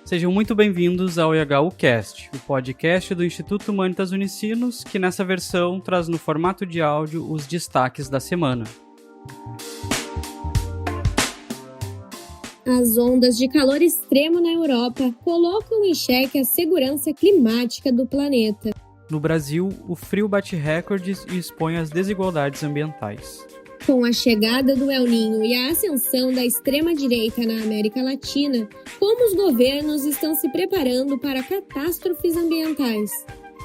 Sejam muito bem-vindos ao IHUcast, o podcast do Instituto Humanitas Unicinos, que nessa versão traz no formato de áudio os destaques da semana. As ondas de calor extremo na Europa colocam em xeque a segurança climática do planeta. No Brasil, o frio bate recordes e expõe as desigualdades ambientais. Com a chegada do El Niño e a ascensão da extrema-direita na América Latina, como os governos estão se preparando para catástrofes ambientais?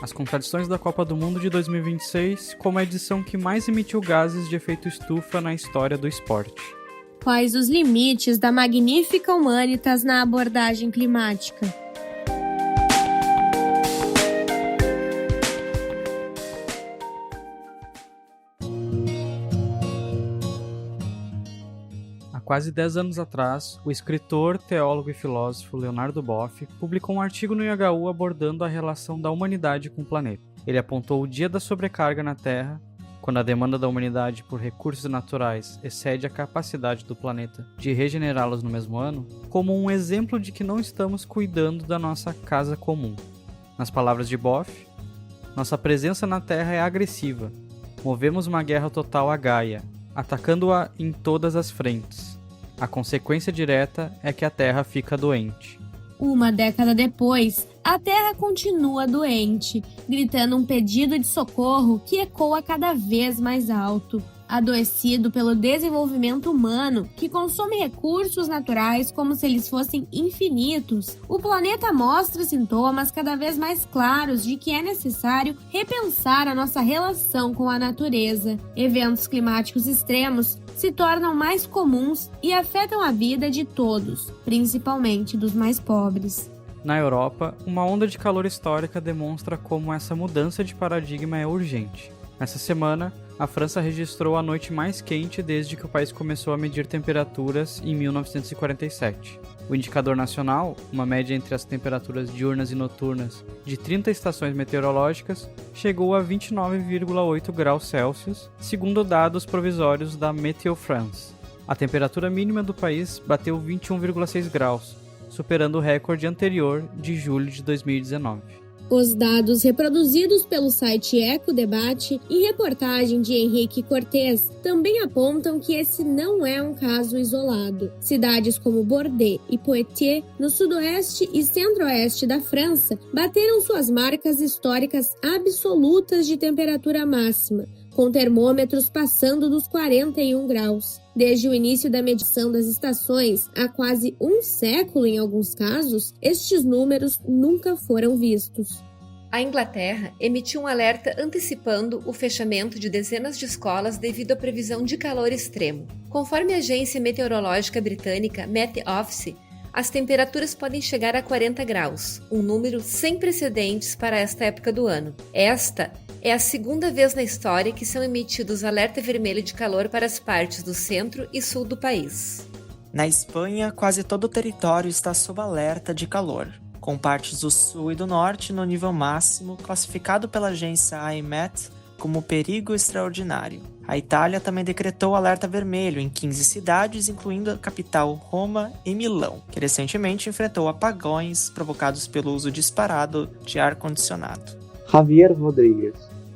As contradições da Copa do Mundo de 2026, como a edição que mais emitiu gases de efeito estufa na história do esporte. Quais os limites da Magnífica Humanitas na abordagem climática? Há quase 10 anos atrás, o escritor, teólogo e filósofo Leonardo Boff publicou um artigo no IHU abordando a relação da humanidade com o planeta. Ele apontou o dia da sobrecarga na Terra, quando a demanda da humanidade por recursos naturais excede a capacidade do planeta de regenerá-los no mesmo ano, como um exemplo de que não estamos cuidando da nossa casa comum. Nas palavras de Boff, nossa presença na Terra é agressiva. Movemos uma guerra total à Gaia, atacando-a em todas as frentes. A consequência direta é que a Terra fica doente. Uma década depois, a Terra continua doente, gritando um pedido de socorro que ecoa cada vez mais alto. Adoecido pelo desenvolvimento humano, que consome recursos naturais como se eles fossem infinitos, o planeta mostra sintomas cada vez mais claros de que é necessário repensar a nossa relação com a natureza. Eventos climáticos extremos se tornam mais comuns e afetam a vida de todos, principalmente dos mais pobres. Na Europa, uma onda de calor histórica demonstra como essa mudança de paradigma é urgente. Essa semana, a França registrou a noite mais quente desde que o país começou a medir temperaturas em 1947. O indicador nacional, uma média entre as temperaturas diurnas e noturnas de 30 estações meteorológicas, chegou a 29,8 graus Celsius, segundo dados provisórios da Météo France. A temperatura mínima do país bateu 21,6 graus, superando o recorde anterior de julho de 2019. Os dados reproduzidos pelo site Ecodebate e reportagem de Henrique Cortez também apontam que esse não é um caso isolado. Cidades como Bordeaux e Poitiers, no sudoeste e centro-oeste da França, bateram suas marcas históricas absolutas de temperatura máxima, com termômetros passando dos 41 graus. Desde o início da medição das estações, há quase um século em alguns casos, estes números nunca foram vistos. A Inglaterra emitiu um alerta antecipando o fechamento de dezenas de escolas devido à previsão de calor extremo. Conforme a agência meteorológica britânica Met Office, as temperaturas podem chegar a 40 graus, um número sem precedentes para esta época do ano. Esta é a segunda vez na história que são emitidos alerta vermelho de calor para as partes do centro e sul do país. Na Espanha, quase todo o território está sob alerta de calor, com partes do sul e do norte no nível máximo, classificado pela agência AEMET como perigo extraordinário. A Itália também decretou alerta vermelho em 15 cidades, incluindo a capital Roma e Milão, que recentemente enfrentou apagões provocados pelo uso disparado de ar-condicionado. Javier Rodrigues,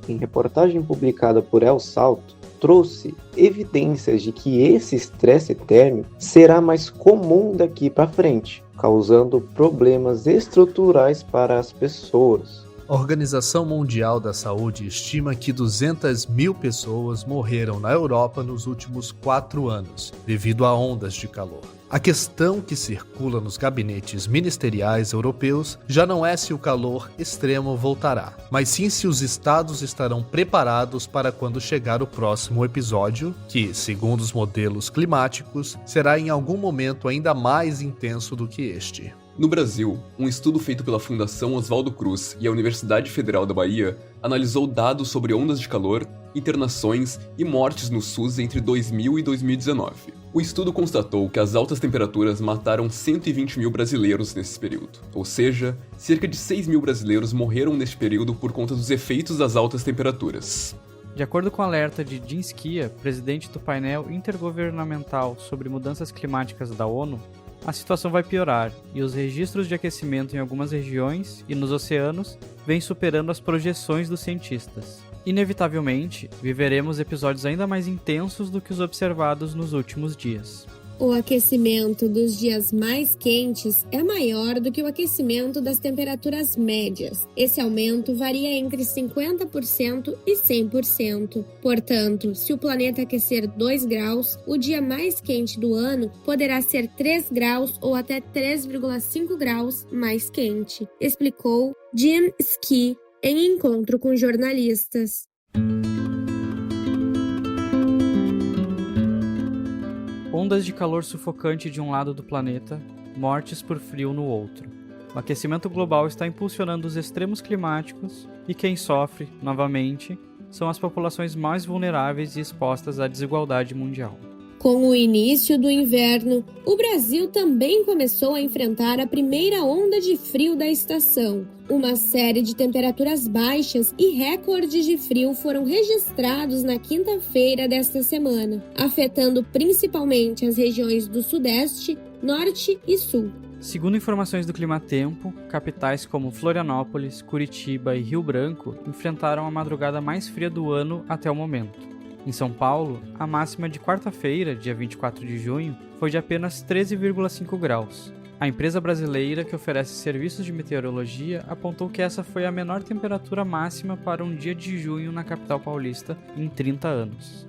em reportagem publicada por El Salto, trouxe evidências de que esse estresse térmico será mais comum daqui para frente, causando problemas estruturais para as pessoas. A Organização Mundial da Saúde estima que 200 mil pessoas morreram na Europa nos últimos 4 anos, devido a ondas de calor. A questão que circula nos gabinetes ministeriais europeus já não é se o calor extremo voltará, mas sim se os estados estarão preparados para quando chegar o próximo episódio, que, segundo os modelos climáticos, será em algum momento ainda mais intenso do que este. No Brasil, um estudo feito pela Fundação Oswaldo Cruz e a Universidade Federal da Bahia analisou dados sobre ondas de calor, internações e mortes no SUS entre 2000 e 2019. O estudo constatou que as altas temperaturas mataram 120 mil brasileiros nesse período, ou seja, cerca de 6 mil brasileiros morreram neste período por conta dos efeitos das altas temperaturas. De acordo com o alerta de Jim Skia, presidente do painel intergovernamental sobre mudanças climáticas da ONU, a situação vai piorar e os registros de aquecimento em algumas regiões e nos oceanos vêm superando as projeções dos cientistas. Inevitavelmente, viveremos episódios ainda mais intensos do que os observados nos últimos dias. O aquecimento dos dias mais quentes é maior do que o aquecimento das temperaturas médias. Esse aumento varia entre 50% e 100%. Portanto, se o planeta aquecer 2 graus, o dia mais quente do ano poderá ser 3 graus ou até 3,5 graus mais quente, explicou Jim Ski em encontro com jornalistas. Ondas de calor sufocante de um lado do planeta, mortes por frio no outro. O aquecimento global está impulsionando os extremos climáticos e quem sofre, novamente, são as populações mais vulneráveis e expostas à desigualdade mundial. Com o início do inverno, o Brasil também começou a enfrentar a primeira onda de frio da estação. Uma série de temperaturas baixas e recordes de frio foram registrados na quinta-feira desta semana, afetando principalmente as regiões do Sudeste, Norte e Sul. Segundo informações do Climatempo, capitais como Florianópolis, Curitiba e Rio Branco enfrentaram a madrugada mais fria do ano até o momento. Em São Paulo, a máxima de quarta-feira, dia 24 de junho, foi de apenas 13,5 graus. A empresa brasileira que oferece serviços de meteorologia apontou que essa foi a menor temperatura máxima para um dia de junho na capital paulista em 30 anos.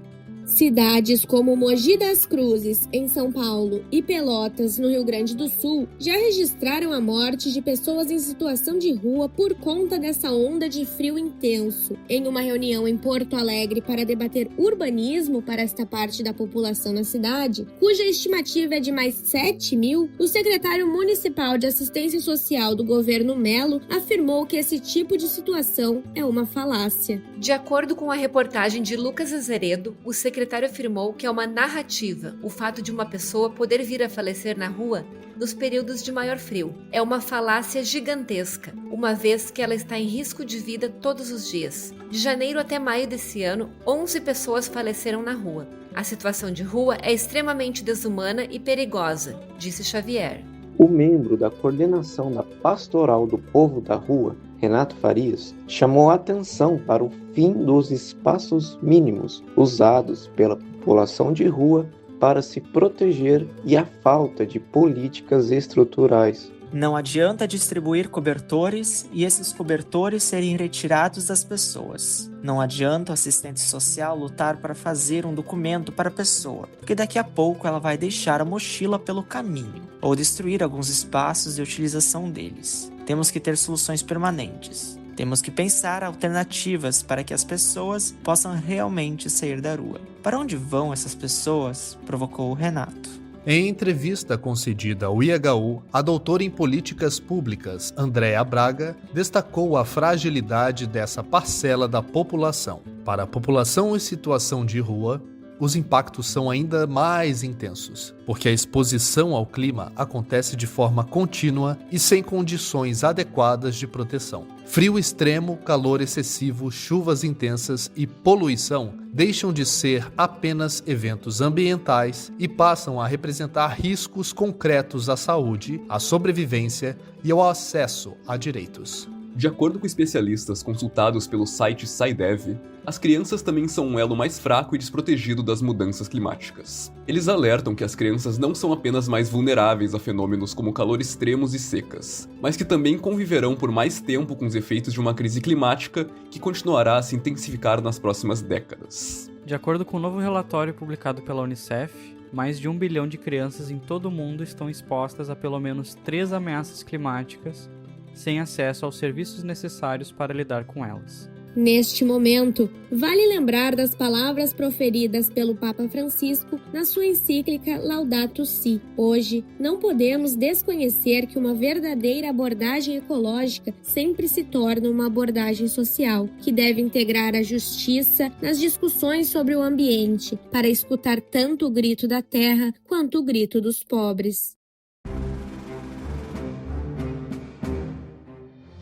Cidades como Mogi das Cruzes, em São Paulo, e Pelotas, no Rio Grande do Sul, já registraram a morte de pessoas em situação de rua por conta dessa onda de frio intenso. Em uma reunião em Porto Alegre para debater urbanismo para esta parte da população na cidade, cuja estimativa é de mais 7 mil, o secretário municipal de assistência social do governo Melo afirmou que esse tipo de situação é uma falácia. De acordo com a reportagem de Lucas Azeredo, o secretário afirmou que é uma narrativa o fato de uma pessoa poder vir a falecer na rua nos períodos de maior frio. É uma falácia gigantesca, uma vez que ela está em risco de vida todos os dias. De janeiro até maio desse ano, 11 pessoas faleceram na rua. A situação de rua é extremamente desumana e perigosa, disse Xavier. O membro da coordenação da Pastoral do Povo da Rua, Renato Farias, chamou a atenção para o fim dos espaços mínimos usados pela população de rua para se proteger e a falta de políticas estruturais. Não adianta distribuir cobertores e esses cobertores serem retirados das pessoas. Não adianta o assistente social lutar para fazer um documento para a pessoa, porque daqui a pouco ela vai deixar a mochila pelo caminho, ou destruir alguns espaços de utilização deles. Temos que ter soluções permanentes. Temos que pensar alternativas para que as pessoas possam realmente sair da rua. Para onde vão essas pessoas? Provocou o Renato. Em entrevista concedida ao IHU, a doutora em políticas públicas, Andréa Braga, destacou a fragilidade dessa parcela da população. Para a população em situação de rua, os impactos são ainda mais intensos, porque a exposição ao clima acontece de forma contínua e sem condições adequadas de proteção. Frio extremo, calor excessivo, chuvas intensas e poluição deixam de ser apenas eventos ambientais e passam a representar riscos concretos à saúde, à sobrevivência e ao acesso a direitos. De acordo com especialistas consultados pelo site SciDev, as crianças também são um elo mais fraco e desprotegido das mudanças climáticas. Eles alertam que as crianças não são apenas mais vulneráveis a fenômenos como calor extremos e secas, mas que também conviverão por mais tempo com os efeitos de uma crise climática que continuará a se intensificar nas próximas décadas. De acordo com um novo relatório publicado pela Unicef, mais de 1 bilhão de crianças em todo o mundo estão expostas a pelo menos 3 ameaças climáticas, sem acesso aos serviços necessários para lidar com elas. Neste momento, vale lembrar das palavras proferidas pelo Papa Francisco na sua encíclica Laudato Si. Hoje, não podemos desconhecer que uma verdadeira abordagem ecológica sempre se torna uma abordagem social, que deve integrar a justiça nas discussões sobre o ambiente, para escutar tanto o grito da terra quanto o grito dos pobres.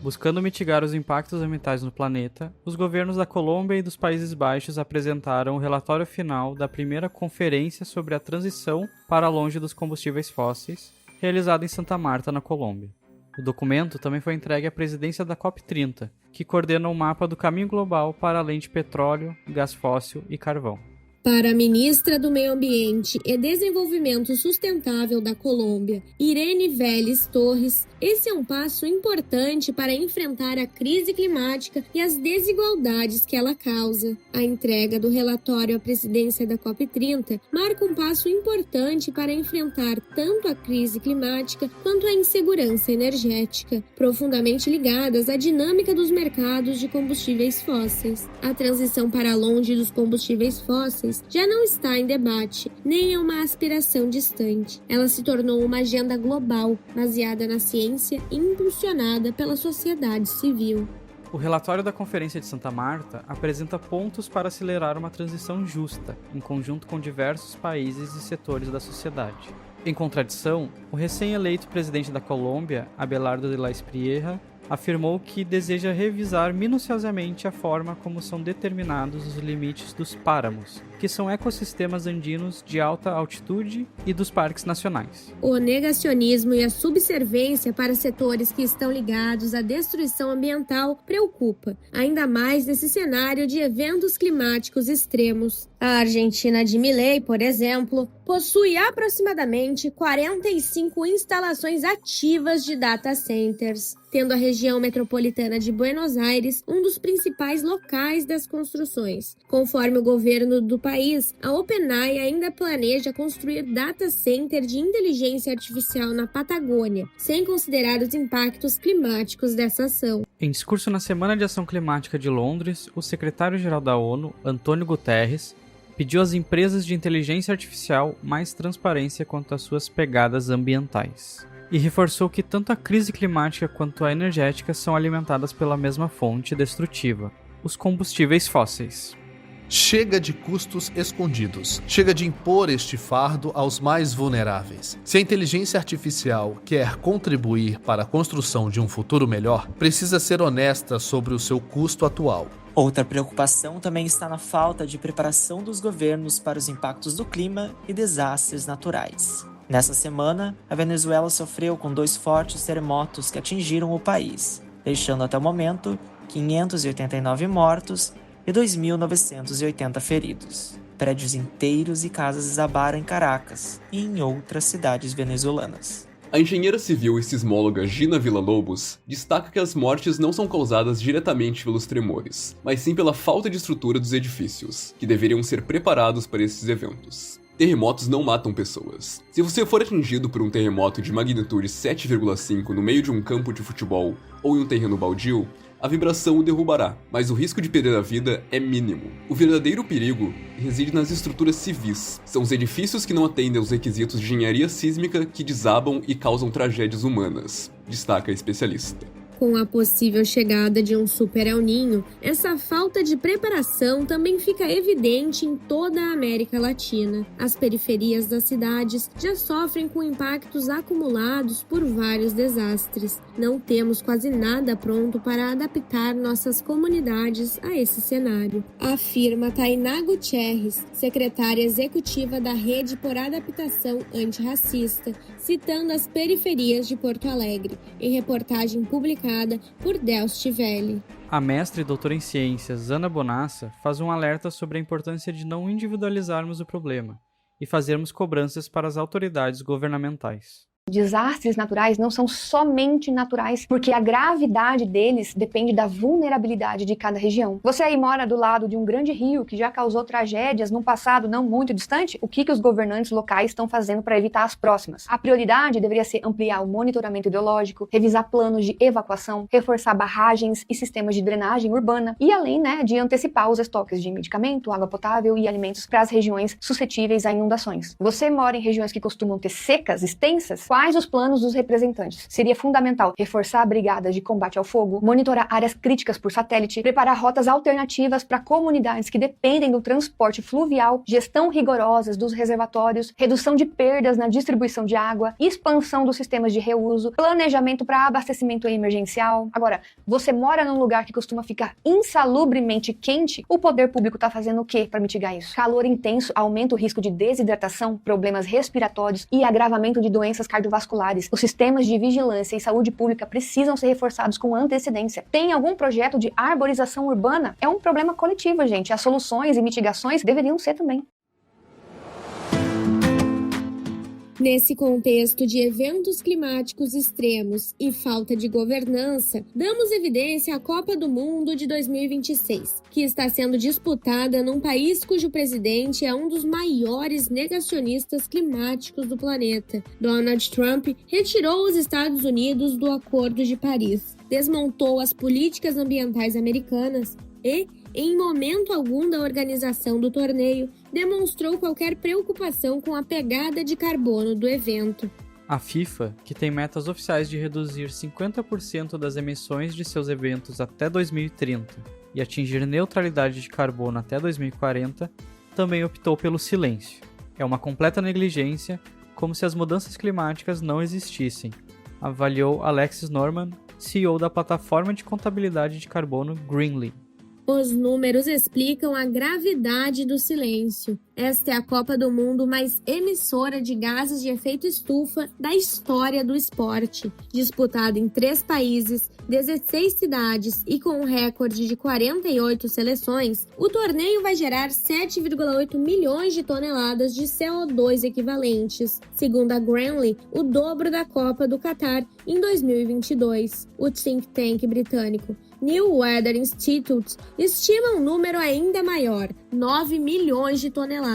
Buscando mitigar os impactos ambientais no planeta, os governos da Colômbia e dos Países Baixos apresentaram o relatório final da primeira conferência sobre a transição para longe dos combustíveis fósseis, realizado em Santa Marta, na Colômbia. O documento também foi entregue à presidência da COP30, que coordena o mapa do caminho global para além de petróleo, gás fóssil e carvão. Para a ministra do Meio Ambiente e Desenvolvimento Sustentável da Colômbia, Irene Vélez Torres, esse é um passo importante para enfrentar a crise climática e as desigualdades que ela causa. A entrega do relatório à presidência da COP30 marca um passo importante para enfrentar tanto a crise climática quanto a insegurança energética, profundamente ligadas à dinâmica dos mercados de combustíveis fósseis. A transição para longe dos combustíveis fósseis já não está em debate, nem é uma aspiração distante. Ela se tornou uma agenda global, baseada na ciência e impulsionada pela sociedade civil. O relatório da Conferência de Santa Marta apresenta pontos para acelerar uma transição justa, em conjunto com diversos países e setores da sociedade. Em contradição, o recém-eleito presidente da Colômbia, Abelardo de la Espriella, afirmou que deseja revisar minuciosamente a forma como são determinados os limites dos páramos, que são ecossistemas andinos de alta altitude, e dos parques nacionais. O negacionismo e a subservência para setores que estão ligados à destruição ambiental preocupa, ainda mais nesse cenário de eventos climáticos extremos. A Argentina de Milei, por exemplo, possui aproximadamente 45 instalações ativas de data centers, tendo a região metropolitana de Buenos Aires um dos principais locais das construções. Conforme o governo do país, a OpenAI ainda planeja construir data center de inteligência artificial na Patagônia, sem considerar os impactos climáticos dessa ação. Em discurso na Semana de Ação Climática de Londres, o secretário-geral da ONU, Antônio Guterres, pediu às empresas de inteligência artificial mais transparência quanto às suas pegadas ambientais. E reforçou que tanto a crise climática quanto a energética são alimentadas pela mesma fonte destrutiva, os combustíveis fósseis. Chega de custos escondidos. Chega de impor este fardo aos mais vulneráveis. Se a inteligência artificial quer contribuir para a construção de um futuro melhor, precisa ser honesta sobre o seu custo atual. Outra preocupação também está na falta de preparação dos governos para os impactos do clima e desastres naturais. Nessa semana, a Venezuela sofreu com 2 fortes terremotos que atingiram o país, deixando até o momento 589 mortos e 2.980 feridos. Prédios inteiros e casas desabaram em Caracas e em outras cidades venezuelanas. A engenheira civil e sismóloga Gina Villa-Lobos destaca que as mortes não são causadas diretamente pelos tremores, mas sim pela falta de estrutura dos edifícios, que deveriam ser preparados para esses eventos. Terremotos não matam pessoas. Se você for atingido por um terremoto de magnitude 7,5 no meio de um campo de futebol ou em um terreno baldio, a vibração o derrubará, mas o risco de perder a vida é mínimo. O verdadeiro perigo reside nas estruturas civis. São os edifícios que não atendem aos requisitos de engenharia sísmica que desabam e causam tragédias humanas, destaca a especialista. Com a possível chegada de um super El Niño, essa falta de preparação também fica evidente em toda a América Latina. As periferias das cidades já sofrem com impactos acumulados por vários desastres. Não temos quase nada pronto para adaptar nossas comunidades a esse cenário, afirma Tainá Gutierrez, secretária executiva da Rede por Adaptação Antirracista, citando as periferias de Porto Alegre, em reportagem publicada por Delste Velli. A mestra e doutora em ciências, Ana Bonassa, faz um alerta sobre a importância de não individualizarmos o problema e fazermos cobranças para as autoridades governamentais. Desastres naturais não são somente naturais, porque a gravidade deles depende da vulnerabilidade de cada região. Você aí mora do lado de um grande rio que já causou tragédias num passado não muito distante? O que os governantes locais estão fazendo para evitar as próximas? A prioridade deveria ser ampliar o monitoramento hidrológico, revisar planos de evacuação, reforçar barragens e sistemas de drenagem urbana e além, de antecipar os estoques de medicamento, água potável e alimentos para as regiões suscetíveis a inundações. Você mora em regiões que costumam ter secas extensas? Quais os planos dos representantes? Seria fundamental reforçar brigadas de combate ao fogo, monitorar áreas críticas por satélite, preparar rotas alternativas para comunidades que dependem do transporte fluvial, gestão rigorosas dos reservatórios, redução de perdas na distribuição de água, expansão dos sistemas de reuso, planejamento para abastecimento emergencial. Agora, você mora num lugar que costuma ficar insalubremente quente? O poder público está fazendo o quê para mitigar isso? Calor intenso aumenta o risco de desidratação, problemas respiratórios e agravamento de doenças cardiovasculares cardiovasculares. Os sistemas de vigilância e saúde pública precisam ser reforçados com antecedência. Tem algum projeto de arborização urbana? É um problema coletivo, gente. As soluções e mitigações deveriam ser também. Nesse contexto de eventos climáticos extremos e falta de governança, damos evidência à Copa do Mundo de 2026, que está sendo disputada num país cujo presidente é um dos maiores negacionistas climáticos do planeta. Donald Trump retirou os Estados Unidos do Acordo de Paris, desmontou as políticas ambientais americanas e, em momento algum da organização do torneio, demonstrou qualquer preocupação com a pegada de carbono do evento. A FIFA, que tem metas oficiais de reduzir 50% das emissões de seus eventos até 2030 e atingir neutralidade de carbono até 2040, também optou pelo silêncio. É uma completa negligência, como se as mudanças climáticas não existissem, avaliou Alexis Norman, CEO da plataforma de contabilidade de carbono Greenly. Os números explicam a gravidade do silêncio. Esta é a Copa do Mundo mais emissora de gases de efeito estufa da história do esporte. Disputada em 3 países, 16 cidades e com um recorde de 48 seleções, o torneio vai gerar 7,8 milhões de toneladas de CO2 equivalentes, segundo a Greenly, o dobro da Copa do Catar em 2022. O think tank britânico New Weather Institute estima um número ainda maior, 9 milhões de toneladas.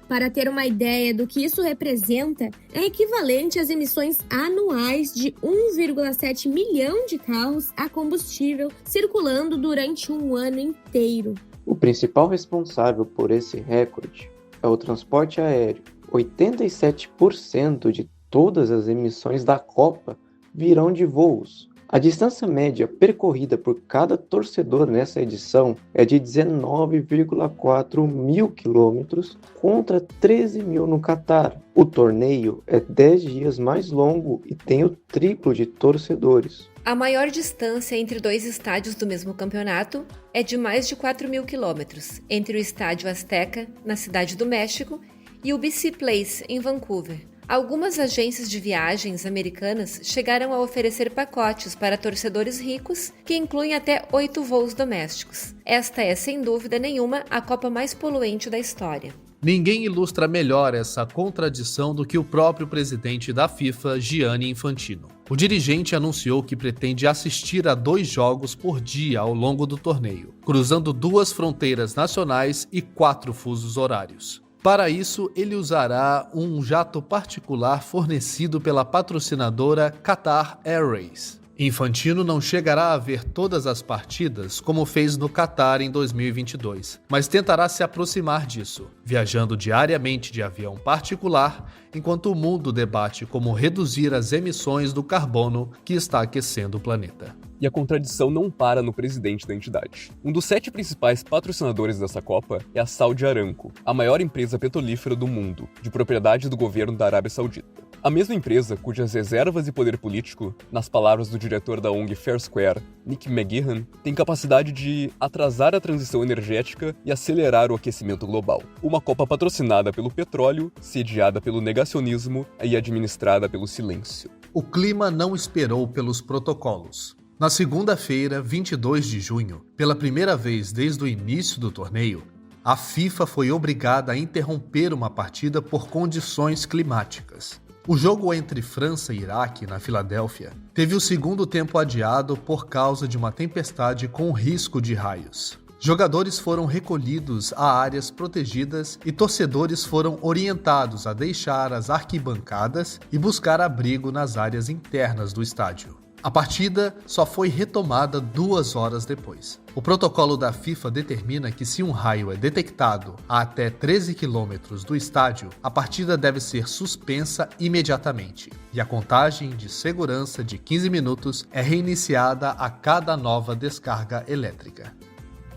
Para ter uma ideia do que isso representa, é equivalente às emissões anuais de 1,7 milhão de carros a combustível circulando durante um ano inteiro. O principal responsável por esse recorde é o transporte aéreo. 87% de todas as emissões da Copa virão de voos. A distância média percorrida por cada torcedor nessa edição é de 19,4 mil quilômetros contra 13 mil no Catar. O torneio é 10 dias mais longo e tem o triplo de torcedores. A maior distância entre 2 estádios do mesmo campeonato é de mais de 4 mil quilômetros, entre o Estádio Azteca, na Cidade do México, e o BC Place, em Vancouver. Algumas agências de viagens americanas chegaram a oferecer pacotes para torcedores ricos que incluem até 8 voos domésticos. Esta é, sem dúvida nenhuma, a Copa mais poluente da história. Ninguém ilustra melhor essa contradição do que o próprio presidente da FIFA, Gianni Infantino. O dirigente anunciou que pretende assistir a 2 jogos por dia ao longo do torneio, cruzando 2 fronteiras nacionais e 4 fusos horários. Para isso, ele usará um jato particular fornecido pela patrocinadora Qatar Airways. Infantino não chegará a ver todas as partidas como fez no Qatar em 2022, mas tentará se aproximar disso, viajando diariamente de avião particular, enquanto o mundo debate como reduzir as emissões do carbono que está aquecendo o planeta. E a contradição não para no presidente da entidade. Um dos 7 principais patrocinadores dessa Copa é a Saudi Aramco, a maior empresa petrolífera do mundo, de propriedade do governo da Arábia Saudita. A mesma empresa, cujas reservas e poder político, nas palavras do diretor da ONG Fair Square, Nick McGeehan, tem capacidade de atrasar a transição energética e acelerar o aquecimento global. Uma Copa patrocinada pelo petróleo, sediada pelo negacionismo e administrada pelo silêncio. O clima não esperou pelos protocolos. Na segunda-feira, 22 de junho, pela primeira vez desde o início do torneio, a FIFA foi obrigada a interromper uma partida por condições climáticas. O jogo entre França e Iraque, na Filadélfia, teve o segundo tempo adiado por causa de uma tempestade com risco de raios. Jogadores foram recolhidos a áreas protegidas e torcedores foram orientados a deixar as arquibancadas e buscar abrigo nas áreas internas do estádio. A partida só foi retomada 2 horas depois. O protocolo da FIFA determina que se um raio é detectado a até 13 quilômetros do estádio, a partida deve ser suspensa imediatamente, e a contagem de segurança de 15 minutos é reiniciada a cada nova descarga elétrica.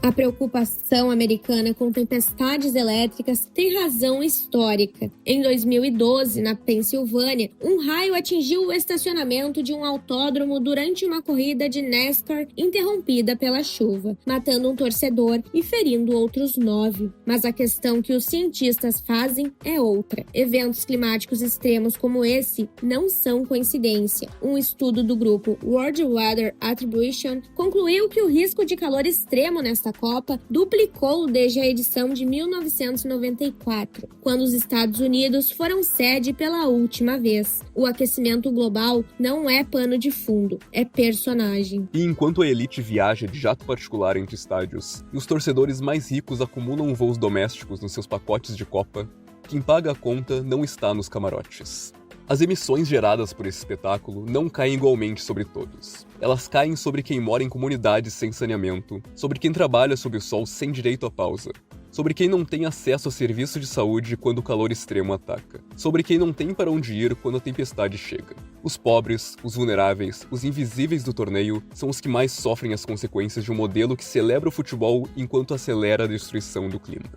A preocupação americana com tempestades elétricas tem razão histórica. Em 2012, na Pensilvânia, um raio atingiu o estacionamento de um autódromo durante uma corrida de NASCAR interrompida pela chuva, matando um torcedor e ferindo outros 9. Mas a questão que os cientistas fazem é outra. Eventos climáticos extremos como esse não são coincidência. Um estudo do grupo World Weather Attribution concluiu que o risco de calor extremo nesta Copa duplicou desde a edição de 1994, quando os Estados Unidos foram sede pela última vez. O aquecimento global não é pano de fundo, é personagem. E enquanto a elite viaja de jato particular entre estádios e os torcedores mais ricos acumulam voos domésticos nos seus pacotes de Copa, quem paga a conta não está nos camarotes. As emissões geradas por esse espetáculo não caem igualmente sobre todos. Elas caem sobre quem mora em comunidades sem saneamento, sobre quem trabalha sob o sol sem direito à pausa, sobre quem não tem acesso a serviço de saúde quando o calor extremo ataca, sobre quem não tem para onde ir quando a tempestade chega. Os pobres, os vulneráveis, os invisíveis do torneio são os que mais sofrem as consequências de um modelo que celebra o futebol enquanto acelera a destruição do clima.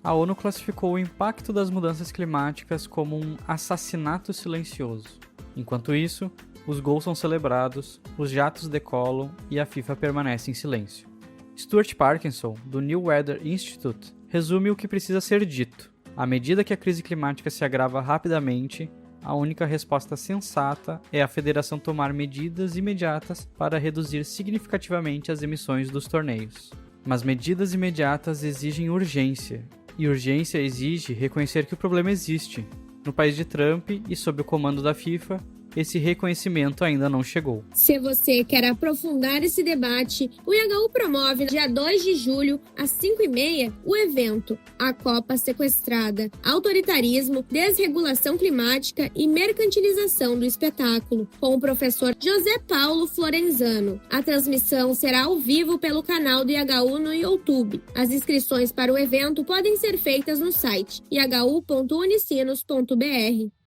A ONU classificou o impacto das mudanças climáticas como um assassinato silencioso. Enquanto isso, os gols são celebrados, os jatos decolam e a FIFA permanece em silêncio. Stuart Parkinson, do New Weather Institute, resume o que precisa ser dito. À medida que a crise climática se agrava rapidamente, a única resposta sensata é a federação tomar medidas imediatas para reduzir significativamente as emissões dos torneios. Mas medidas imediatas exigem urgência, e urgência exige reconhecer que o problema existe. No país de Trump e sob o comando da FIFA, esse reconhecimento ainda não chegou. Se você quer aprofundar esse debate, o IHU promove no dia 2 de julho, às 5h30, o evento A Copa Sequestrada, Autoritarismo, Desregulação Climática e Mercantilização do Espetáculo, com o professor José Paulo Florenzano. A transmissão será ao vivo pelo canal do IHU no YouTube. As inscrições para o evento podem ser feitas no site ihu.unicinos.br.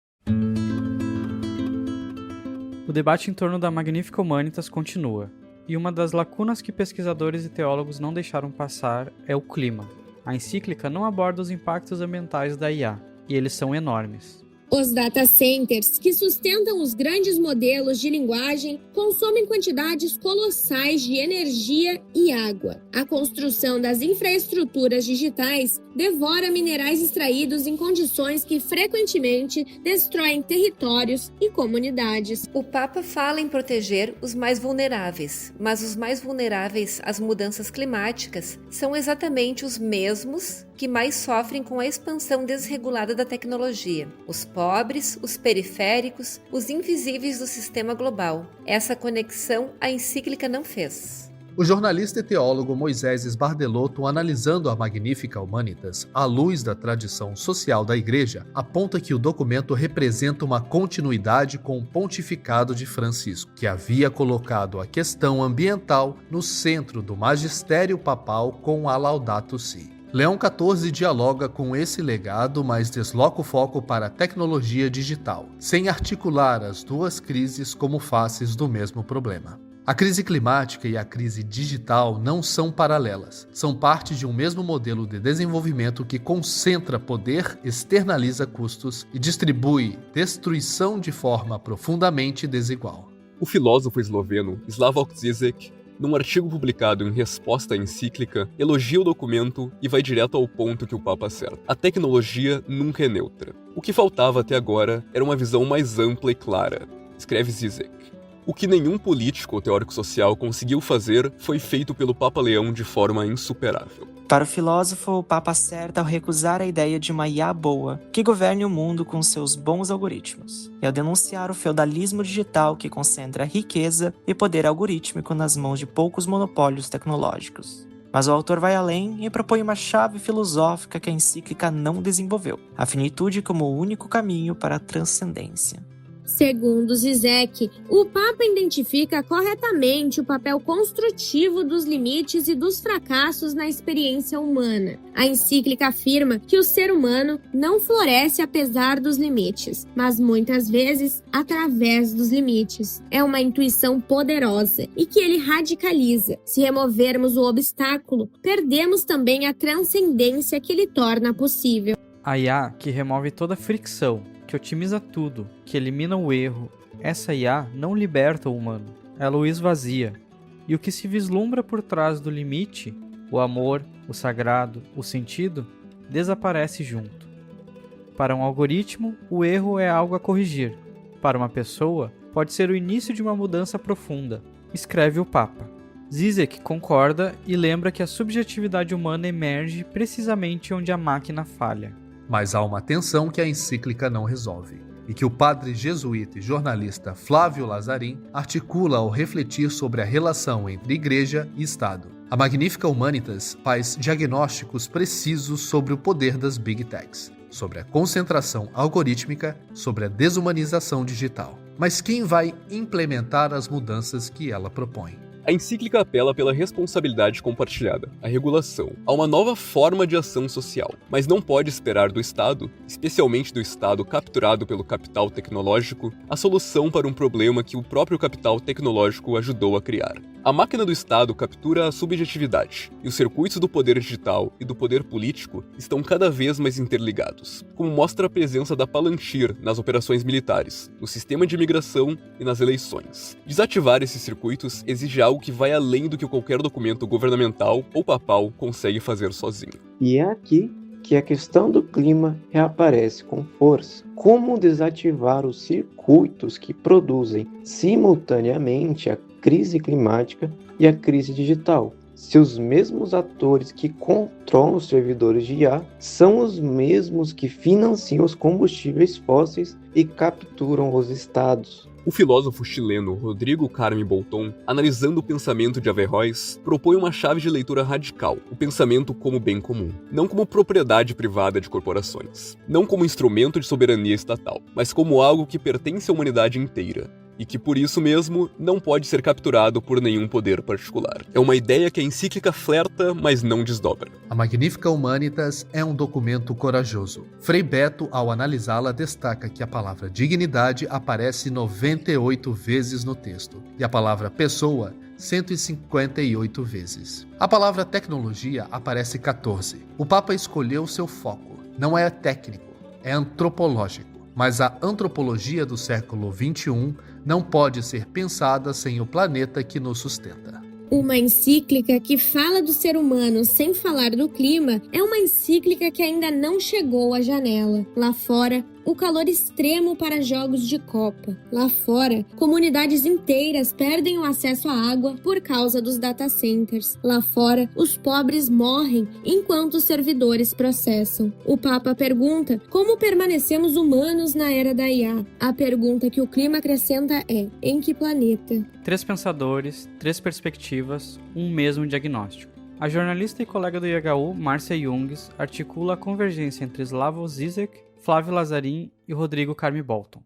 O debate em torno da Magnifica Humanitas continua, e uma das lacunas que pesquisadores e teólogos não deixaram passar é o clima. A encíclica não aborda os impactos ambientais da IA, e eles são enormes. Os data centers, que sustentam os grandes modelos de linguagem, consomem quantidades colossais de energia e água. A construção das infraestruturas digitais devora minerais extraídos em condições que frequentemente destroem territórios e comunidades. O Papa fala em proteger os mais vulneráveis, mas os mais vulneráveis às mudanças climáticas são exatamente os mesmos que mais sofrem com a expansão desregulada da tecnologia. Os pobres, os periféricos, os invisíveis do sistema global. Essa conexão a encíclica não fez. O jornalista e teólogo Moisés Sbardelotto, analisando a Magnifica Humanitas à luz da tradição social da Igreja, aponta que o documento representa uma continuidade com o pontificado de Francisco, que havia colocado a questão ambiental no centro do magistério papal com a Laudato Si. Leão XIV dialoga com esse legado, mas desloca o foco para a tecnologia digital, sem articular as duas crises como faces do mesmo problema. A crise climática e a crise digital não são paralelas, são parte de um mesmo modelo de desenvolvimento que concentra poder, externaliza custos e distribui destruição de forma profundamente desigual. O filósofo esloveno Slavoj Žižek, num artigo publicado em resposta à encíclica, elogia o documento e vai direto ao ponto que o Papa acerta. A tecnologia nunca é neutra. O que faltava até agora era uma visão mais ampla e clara, escreve Žižek. O que nenhum político ou teórico social conseguiu fazer foi feito pelo Papa Leão de forma insuperável. Para o filósofo, o Papa acerta ao recusar a ideia de uma IA boa, que governe o mundo com seus bons algoritmos, e ao denunciar o feudalismo digital que concentra riqueza e poder algorítmico nas mãos de poucos monopólios tecnológicos. Mas o autor vai além e propõe uma chave filosófica que a encíclica não desenvolveu, a finitude como o único caminho para a transcendência. Segundo Zizek, o Papa identifica corretamente o papel construtivo dos limites e dos fracassos na experiência humana. A encíclica afirma que o ser humano não floresce apesar dos limites, mas muitas vezes através dos limites. É uma intuição poderosa e que ele radicaliza. Se removermos o obstáculo, perdemos também a transcendência que ele torna possível. A IA que remove toda fricção, que otimiza tudo, que elimina o erro, essa IA não liberta o humano, ela o esvazia. E o que se vislumbra por trás do limite, o amor, o sagrado, o sentido, desaparece junto. Para um algoritmo, o erro é algo a corrigir. Para uma pessoa, pode ser o início de uma mudança profunda, escreve o Papa. Zizek concorda e lembra que a subjetividade humana emerge precisamente onde a máquina falha. Mas há uma tensão que a encíclica não resolve, e que o padre jesuíta e jornalista Flávio Lazarin articula ao refletir sobre a relação entre Igreja e Estado. A Magnifica Humanitas faz diagnósticos precisos sobre o poder das Big Techs, sobre a concentração algorítmica, sobre a desumanização digital. Mas quem vai implementar as mudanças que ela propõe? A encíclica apela pela responsabilidade compartilhada, a regulação, a uma nova forma de ação social, mas não pode esperar do Estado, especialmente do Estado capturado pelo capital tecnológico, a solução para um problema que o próprio capital tecnológico ajudou a criar. A máquina do Estado captura a subjetividade, e os circuitos do poder digital e do poder político estão cada vez mais interligados, como mostra a presença da Palantir nas operações militares, no sistema de imigração e nas eleições. Desativar esses circuitos exige algo que vai além do que qualquer documento governamental ou papal consegue fazer sozinho. E é aqui que a questão do clima reaparece com força. Como desativar os circuitos que produzem simultaneamente a crise climática e a crise digital? Se os mesmos atores que controlam os servidores de IA são os mesmos que financiam os combustíveis fósseis e capturam os estados. O filósofo chileno Rodrigo Carme Bolton, analisando o pensamento de Averroes, propõe uma chave de leitura radical, o pensamento como bem comum, não como propriedade privada de corporações, não como instrumento de soberania estatal, mas como algo que pertence à humanidade inteira, e que por isso mesmo não pode ser capturado por nenhum poder particular. É uma ideia que a encíclica flerta, mas não desdobra. A Magnifica Humanitas é um documento corajoso. Frei Beto, ao analisá-la, destaca que a palavra dignidade aparece 98 vezes no texto, e a palavra pessoa 158 vezes. A palavra tecnologia aparece 14. O Papa escolheu seu foco. Não é técnico, é antropológico. Mas a antropologia do século XXI não pode ser pensada sem o planeta que nos sustenta. Uma encíclica que fala do ser humano sem falar do clima é uma encíclica que ainda não chegou à janela. Lá fora, o calor extremo para jogos de Copa. Lá fora, comunidades inteiras perdem o acesso à água por causa dos data centers. Lá fora, os pobres morrem enquanto os servidores processam. O Papa pergunta como permanecemos humanos na era da IA. A pergunta que o clima acrescenta é: em que planeta? 3 pensadores, 3 perspectivas, um mesmo diagnóstico. A jornalista e colega do IHU, Márcia Jungs, articula a convergência entre Slavoj Zizek, Flávio Lazarin e Rodrigo Carme Bolton.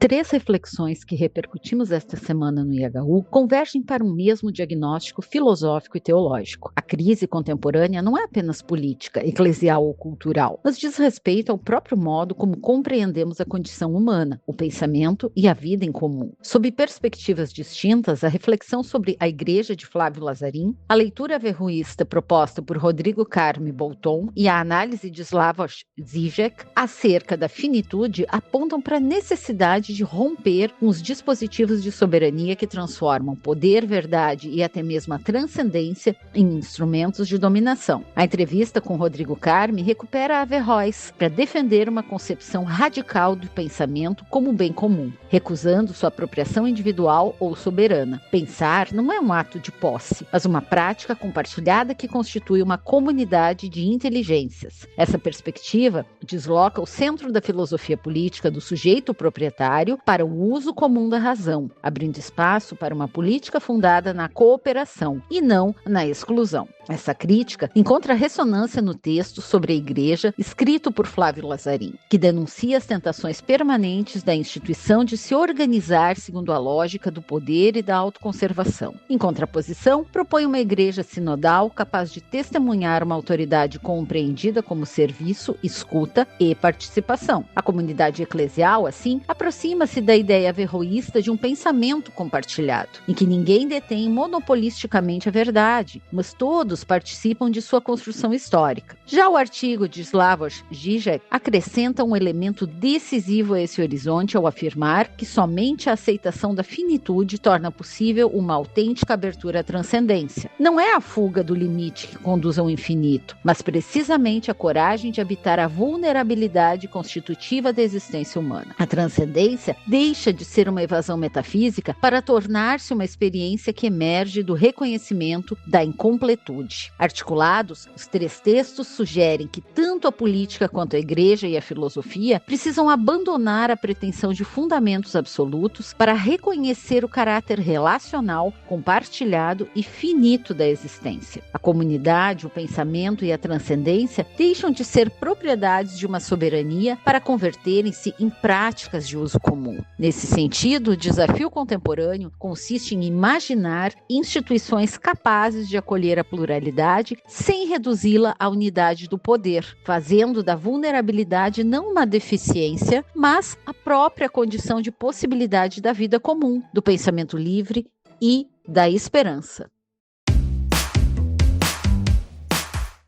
3 reflexões que repercutimos esta semana no IHU convergem para um mesmo diagnóstico filosófico e teológico. A crise contemporânea não é apenas política, eclesial ou cultural, mas diz respeito ao próprio modo como compreendemos a condição humana, o pensamento e a vida em comum. Sob perspectivas distintas, a reflexão sobre a Igreja de Flávio Lazarin, a leitura averroísta proposta por Rodrigo Carme Bolton e a análise de Slavoj Zizek acerca da finitude apontam para a necessidade de romper com os dispositivos de soberania que transformam poder, verdade e até mesmo a transcendência em instrumentos de dominação. A entrevista com Rodrigo Carme recupera Averroes para defender uma concepção radical do pensamento como bem comum, recusando sua apropriação individual ou soberana. Pensar não é um ato de posse, mas uma prática compartilhada que constitui uma comunidade de inteligências. Essa perspectiva desloca o centro da filosofia política do sujeito proprietário necessário para o uso comum da razão, abrindo espaço para uma política fundada na cooperação e não na exclusão. Essa crítica encontra ressonância no texto sobre a Igreja, escrito por Flávio Lazzarin, que denuncia as tentações permanentes da instituição de se organizar segundo a lógica do poder e da autoconservação. Em contraposição, propõe uma Igreja sinodal capaz de testemunhar uma autoridade compreendida como serviço, escuta e participação. A comunidade eclesial, assim, aproxima-se da ideia averroísta de um pensamento compartilhado, em que ninguém detém monopolisticamente a verdade, mas todos participam de sua construção histórica. Já o artigo de Slavoj Žižek acrescenta um elemento decisivo a esse horizonte ao afirmar que somente a aceitação da finitude torna possível uma autêntica abertura à transcendência. Não é a fuga do limite que conduz ao infinito, mas precisamente a coragem de habitar a vulnerabilidade constitutiva da existência humana. A transcendência deixa de ser uma evasão metafísica para tornar-se uma experiência que emerge do reconhecimento da incompletude. Articulados, os 3 textos sugerem que tanto a política quanto a Igreja e a filosofia precisam abandonar a pretensão de fundamentos absolutos para reconhecer o caráter relacional, compartilhado e finito da existência. A comunidade, o pensamento e a transcendência deixam de ser propriedades de uma soberania para converterem-se em práticas de uso comum. Nesse sentido, o desafio contemporâneo consiste em imaginar instituições capazes de acolher a pluralidade sem reduzi-la à unidade do poder, fazendo da vulnerabilidade não uma deficiência, mas a própria condição de possibilidade da vida comum, do pensamento livre e da esperança.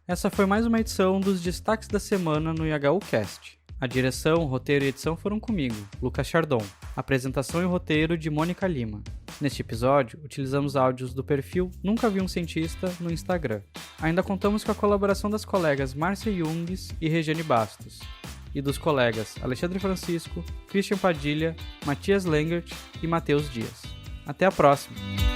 Essa foi mais uma edição dos destaques da semana no IHU Cast. A direção, roteiro e edição foram comigo, Lucas Chardon. Apresentação e roteiro de Mônica Lima. Neste episódio, utilizamos áudios do perfil Nunca Vi um Cientista no Instagram. Ainda contamos com a colaboração das colegas Márcia Jungs e Regiane Bastos, e dos colegas Alexandre Francisco, Christian Padilha, Matias Lengert e Matheus Dias. Até a próxima!